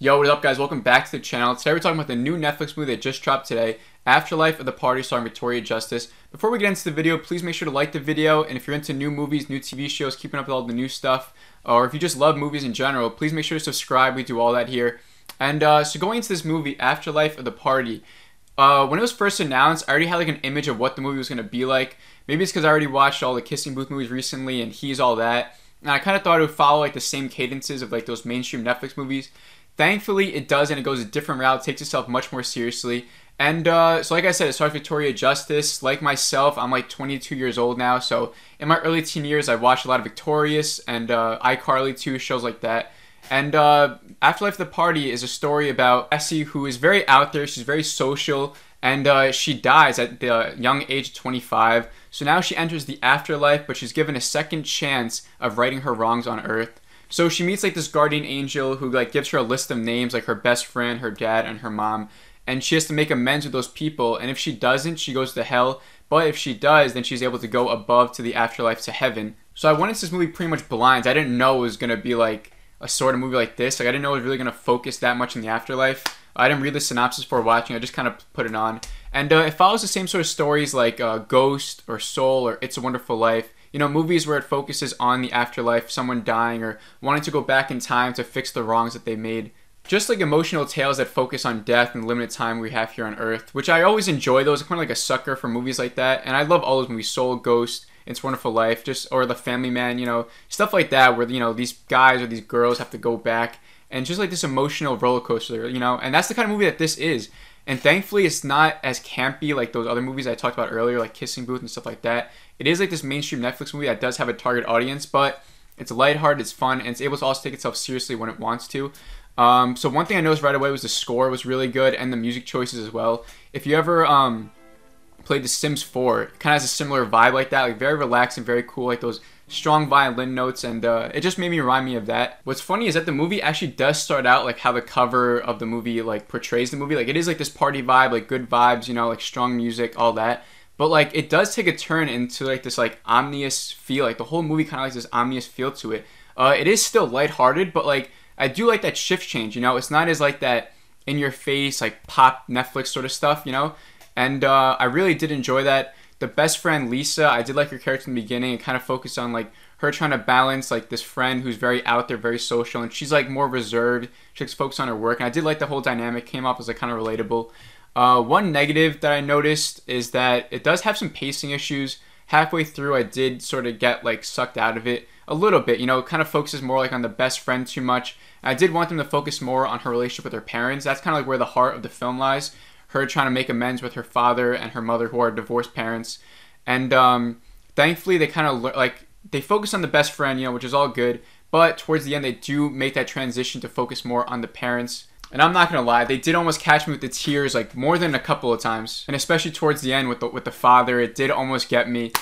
Yo, what is up guys? Welcome back to the channel. Today we're talking about the new Netflix movie that just dropped today, Afterlife of the Party starring Victoria Justice. Before we get into the video, please make sure to like the video, and if you're into new movies, new TV shows, keeping up with all the new stuff, or if you just love movies in general, please make sure to subscribe. We do all that here. And so going into this movie, Afterlife of the Party, when it was first announced, I already had like an image of what the movie was going to be like. Maybe it's because I already watched all the Kissing Booth movies recently and He's All That, and I kind of thought it would follow like the same cadences of like those mainstream Netflix movies. Thankfully, it does, and it goes a different route, takes itself much more seriously. And so like I said, it stars Victoria Justice. Like myself, I'm like 22 years old now, so in my early teen years, I watched a lot of Victorious and iCarly too, shows like that. And Afterlife of the Party is a story about Essie, who is very out there, she's very social, and she dies at the young age of 25. So now she enters the afterlife, but she's given a second chance of righting her wrongs on Earth. So she meets like this guardian angel who like gives her a list of names, like her best friend, her dad, and her mom. And she has to make amends with those people. And if she doesn't, she goes to hell. But if she does, then she's able to go above to the afterlife, to heaven. So I went into this movie pretty much blind. I didn't know it was going to be like a sort of movie like this. Like I didn't know it was really going to focus that much on the afterlife. I didn't read the synopsis before watching. I just kind of put it on. And it follows the same sort of stories like Ghost or Soul or It's a Wonderful Life. You know, movies where it focuses on the afterlife, someone dying or wanting to go back in time to fix the wrongs that they made. Just like emotional tales that focus on death and the limited time we have here on Earth, which I always enjoy those. I'm kind of like a sucker for movies like that. And I love all those movies, Soul, Ghost, It's a Wonderful Life, or The Family Man, you know, stuff like that where, you know, these guys or these girls have to go back and just like this emotional roller coaster, you know, and that's the kind of movie that this is. And thankfully, it's not as campy like those other movies I talked about earlier, like Kissing Booth and stuff like that. It is like this mainstream Netflix movie that does have a target audience, but it's lighthearted, it's fun, and it's able to also take itself seriously when it wants to. So one thing I noticed right away was the score was really good, and the music choices as well. If you ever played The Sims 4, it kind of has a similar vibe like that, like very relaxing, very cool, like those strong violin notes, and it just made me remind me of that. What's funny is that the movie actually does start out like how the cover of the movie like portrays the movie. Like it is like this party vibe, like good vibes, you know, like strong music, all that. But like it does take a turn into like this like ominous feel. Like the whole movie kind of has this ominous feel to it. It is still lighthearted, but like I do like that shift change, you know. It's not as like that in your face like pop Netflix sort of stuff, you know. And I really did enjoy that. The best friend Lisa, I did like her character in the beginning. It kind of focused on like her trying to balance like this friend who's very out there, very social, and she's like more reserved. She likes to focus on her work, and I did like the whole dynamic. Came off as like kind of relatable. One negative that I noticed is that it does have some pacing issues. Halfway through, I did sort of get like sucked out of it a little bit. You know, it kind of focuses more like on the best friend too much. I did want them to focus more on her relationship with her parents. That's kind of like where the heart of the film lies. Her trying to make amends with her father and her mother, who are divorced parents. And thankfully, they kind of like they focus on the best friend, you know, which is all good. But towards the end, they do make that transition to focus more on the parents. And I'm not gonna lie, they did almost catch me with the tears like more than a couple of times, and especially towards the end with the father, it did almost get me.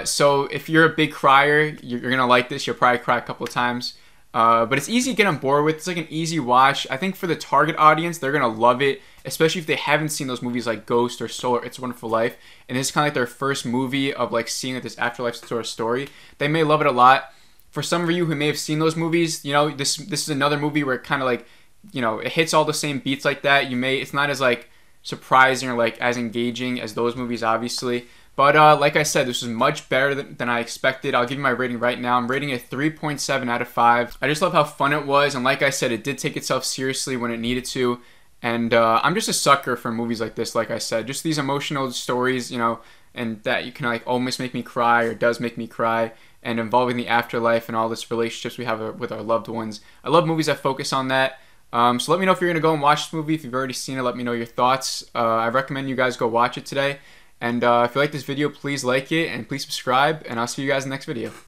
So if you're a big crier, you're gonna like this. You'll probably cry a couple of times. But it's easy to get on board with. It's like an easy watch. I think for the target audience, they're gonna love it, especially if they haven't seen those movies like Ghost or Soul or It's a Wonderful Life. And this is kind of like their first movie of like seeing this afterlife sort of story. They may love it a lot. For some of you who may have seen those movies, you know, this is another movie where it kind of like, you know, it hits all the same beats like that. It's not as like surprising or like as engaging as those movies, obviously. But like I said, this was much better than I expected. I'll give you my rating right now. I'm rating it 3.7 out of 5. I just love how fun it was. And like I said, it did take itself seriously when it needed to. And I'm just a sucker for movies like this, like I said. Just these emotional stories, you know, and that you can like almost make me cry or does make me cry. And involving the afterlife and all this relationships we have with our loved ones. I love movies that focus on that. So let me know if you're going to go and watch this movie. If you've already seen it, let me know your thoughts. I recommend you guys go watch it today. And if you like this video, please like it and please subscribe. And I'll see you guys in the next video.